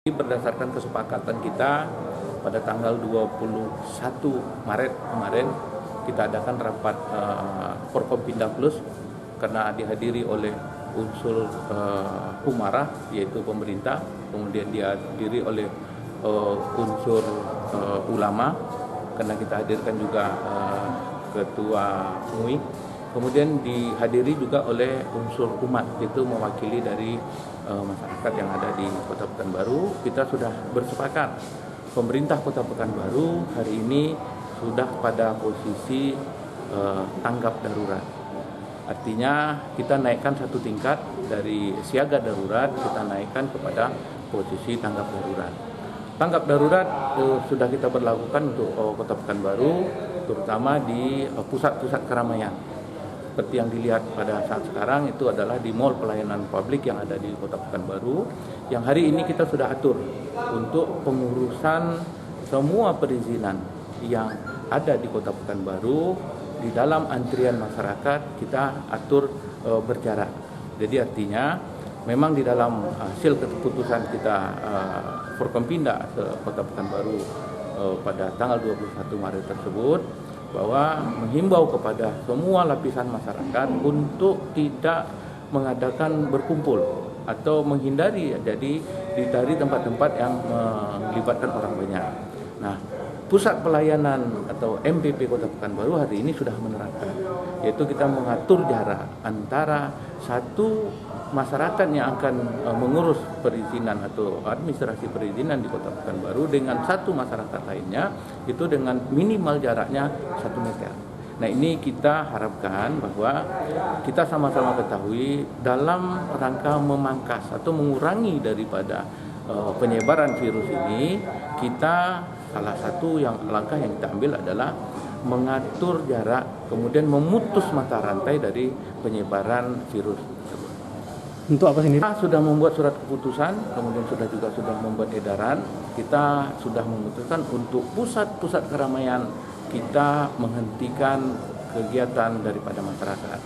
Berdasarkan kesepakatan kita pada tanggal 21 Maret kemarin kita adakan rapat Forkompinda Plus karena dihadiri oleh unsur Umara yaitu pemerintah, kemudian dihadiri oleh unsur ulama karena kita hadirkan juga Ketua MUI, kemudian dihadiri juga oleh unsur umat yaitu mewakili dari masyarakat yang ada di Kota Pekanbaru. Kita sudah bersepakat pemerintah Kota Pekanbaru hari ini sudah pada posisi tanggap darurat. Artinya kita naikkan satu tingkat dari siaga darurat, kita naikkan kepada posisi tanggap darurat. Tanggap darurat sudah kita berlakukan untuk Kota Pekanbaru, terutama di pusat-pusat keramaian. Seperti yang dilihat pada saat sekarang itu adalah di Mall Pelayanan Publik yang ada di Kota Pekanbaru, yang hari ini kita sudah atur untuk pengurusan semua perizinan yang ada di Kota Pekanbaru. Di dalam antrian masyarakat kita atur berjarak. Jadi artinya memang di dalam hasil keputusan kita Forkompinda Kota Pekanbaru pada tanggal 21 Maret tersebut, bahwa menghimbau kepada semua lapisan masyarakat untuk tidak mengadakan berkumpul atau menghindari dari tempat-tempat yang melibatkan orang banyak. Nah, pusat pelayanan atau MPP Kota Pekanbaru hari ini sudah menerapkan, yaitu kita mengatur jarak antara satu masyarakat yang akan mengurus perizinan atau administrasi perizinan di Kota Pekanbaru dengan satu masyarakat lainnya itu dengan minimal jaraknya 1 meter. Nah, ini kita harapkan bahwa kita sama-sama ketahui dalam rangka memangkas atau mengurangi daripada penyebaran virus ini, kita salah satu langkah yang kita ambil adalah mengatur jarak, kemudian memutus mata rantai dari penyebaran virus tersebut. Untuk apa sendiri? Kita sudah membuat surat keputusan, kemudian sudah membuat edaran. Kita sudah memutuskan untuk pusat-pusat keramaian kita menghentikan kegiatan daripada masyarakat.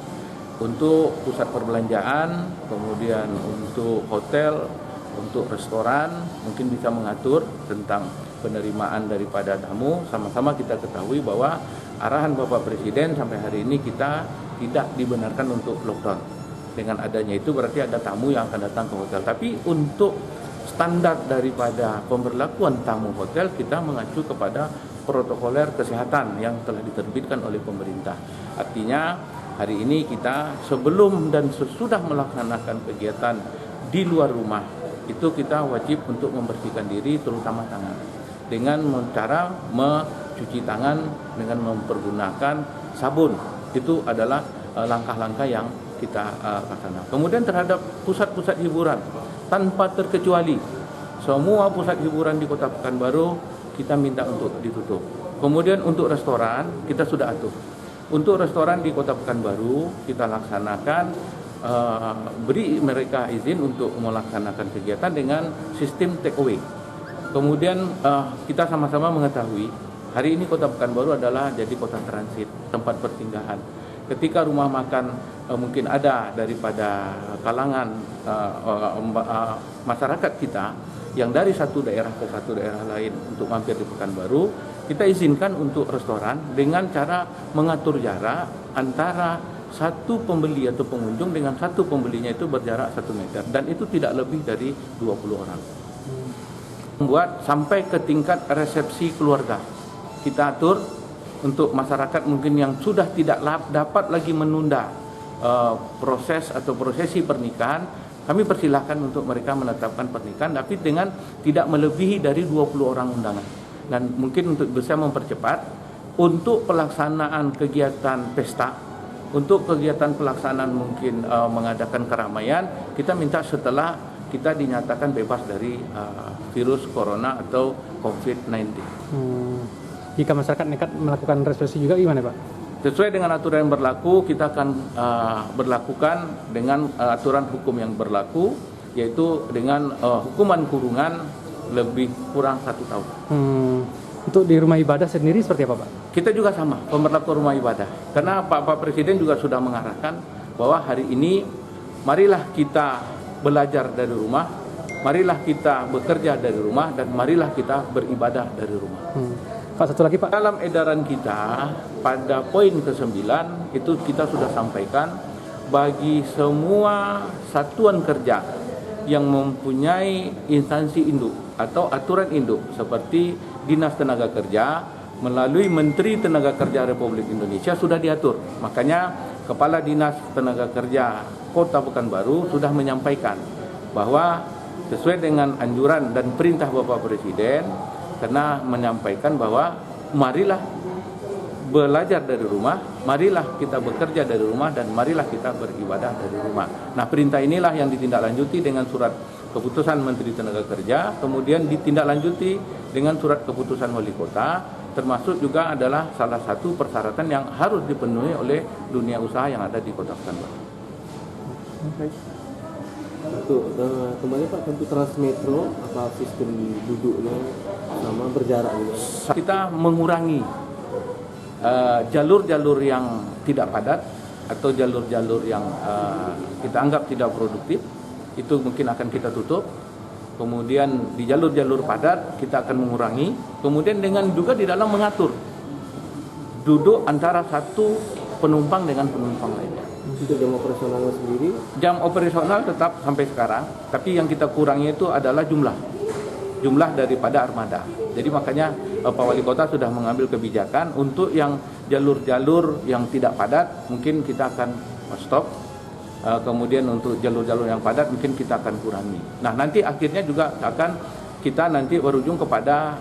Untuk pusat perbelanjaan, kemudian untuk hotel, untuk restoran, mungkin bisa mengatur tentang penerimaan daripada tamu. Sama-sama kita ketahui bahwa arahan Bapak Presiden sampai hari ini kita tidak dibenarkan untuk lockdown. Dengan adanya itu berarti ada tamu yang akan datang ke hotel. Tapi untuk standar daripada pemberlakuan tamu hotel, kita mengacu kepada protokoler kesehatan yang telah diterbitkan oleh pemerintah. Artinya hari ini kita sebelum dan sesudah melaksanakan kegiatan di luar rumah, itu kita wajib untuk membersihkan diri, terutama tangan, dengan cara mencuci tangan dengan mempergunakan sabun. Itu adalah langkah-langkah yang kita laksanakan. Kemudian terhadap pusat-pusat hiburan, tanpa terkecuali semua pusat hiburan di Kota Pekanbaru kita minta untuk ditutup. Kemudian untuk restoran kita sudah atur. Untuk restoran di Kota Pekanbaru kita laksanakan beri mereka izin untuk melaksanakan kegiatan dengan sistem take away. Kemudian kita sama-sama mengetahui hari ini Kota Pekanbaru adalah jadi kota transit, tempat persinggahan. Ketika rumah makan mungkin ada daripada kalangan masyarakat kita yang dari satu daerah ke satu daerah lain untuk mampir di Pekanbaru, kita izinkan untuk restoran dengan cara mengatur jarak antara satu pembeli atau pengunjung dengan satu pembelinya itu berjarak 1 meter, dan itu tidak lebih dari 20 orang. Membuat sampai ke tingkat resepsi keluarga kita atur untuk masyarakat mungkin yang sudah tidak dapat lagi menunda proses atau prosesi pernikahan, kami persilahkan untuk mereka menetapkan pernikahan tapi dengan tidak melebihi dari 20 orang undangan. Dan mungkin untuk bisa mempercepat untuk pelaksanaan kegiatan pesta, untuk kegiatan pelaksanaan mungkin mengadakan keramaian, kita minta setelah kita dinyatakan bebas dari virus corona atau COVID-19. Jika masyarakat nekat melakukan resepsi juga gimana, Pak? Sesuai dengan aturan yang berlaku, kita akan berlakukan dengan aturan hukum yang berlaku, yaitu dengan hukuman kurungan lebih kurang 1 tahun. Untuk di rumah ibadah sendiri seperti apa, Pak? Kita juga sama, pemberlakuan rumah ibadah. Karena Pak Presiden juga sudah mengarahkan bahwa hari ini marilah kita belajar dari rumah, marilah kita bekerja dari rumah dan marilah kita beribadah dari rumah. Pak, satu lagi Pak. Dalam edaran kita pada poin ke-9 itu kita sudah sampaikan bagi semua satuan kerja yang mempunyai instansi induk atau aturan induk seperti Dinas Tenaga Kerja melalui Menteri Tenaga Kerja Republik Indonesia sudah diatur. Makanya Kepala Dinas Tenaga Kerja Kota Pekanbaru sudah menyampaikan bahwa sesuai dengan anjuran dan perintah Bapak Presiden karena menyampaikan bahwa marilah belajar dari rumah, marilah kita bekerja dari rumah, dan marilah kita beribadah dari rumah. Nah, perintah inilah yang ditindaklanjuti dengan surat keputusan Menteri Tenaga Kerja, kemudian ditindaklanjuti dengan surat keputusan Wali Kota, termasuk juga adalah salah satu persyaratan yang harus dipenuhi oleh dunia usaha yang ada di Kota Pekanbaru. Untuk kembali Pak, untuk Transmetro apa sistem duduknya sama berjarak gitu? Kita mengurangi jalur-jalur yang tidak padat atau jalur-jalur yang kita anggap tidak produktif, itu mungkin akan kita tutup. Kemudian di jalur-jalur padat kita akan mengurangi. Kemudian dengan juga di dalam mengatur duduk antara satu penumpang dengan penumpang lainnya. Untuk jam operasionalnya sendiri? Jam operasional tetap sampai sekarang, tapi yang kita kurangi itu adalah jumlah daripada armada. Jadi makanya Pak Wali Kota sudah mengambil kebijakan untuk yang jalur-jalur yang tidak padat mungkin kita akan stop. Kemudian untuk jalur-jalur yang padat mungkin kita akan kurangi. Nah, nanti akhirnya juga akan kita nanti berujung kepada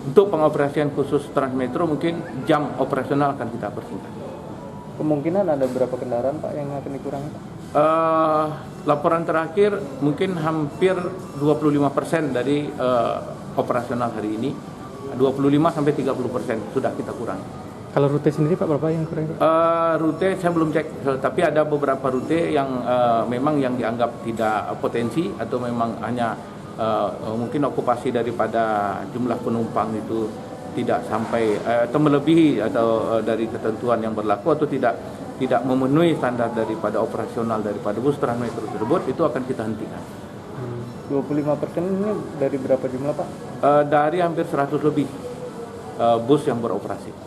untuk pengoperasian khusus Transmetro mungkin jam operasional akan kita persingkat. Kemungkinan ada berapa kendaraan Pak yang akan dikurangi Pak? Laporan terakhir mungkin hampir 25% dari operasional hari ini, 25-30% sudah kita kurangi. Kalau rute sendiri Pak, berapa yang kurang? Rute saya belum cek, tapi ada beberapa rute yang memang yang dianggap tidak potensi atau memang hanya mungkin okupasi daripada jumlah penumpang itu tidak sampai atau melebihi atau dari ketentuan yang berlaku atau tidak memenuhi standar daripada operasional daripada bus Transmetro tersebut, itu akan kita hentikan. 25% ini dari berapa jumlah Pak? Dari hampir 100 lebih bus yang beroperasi.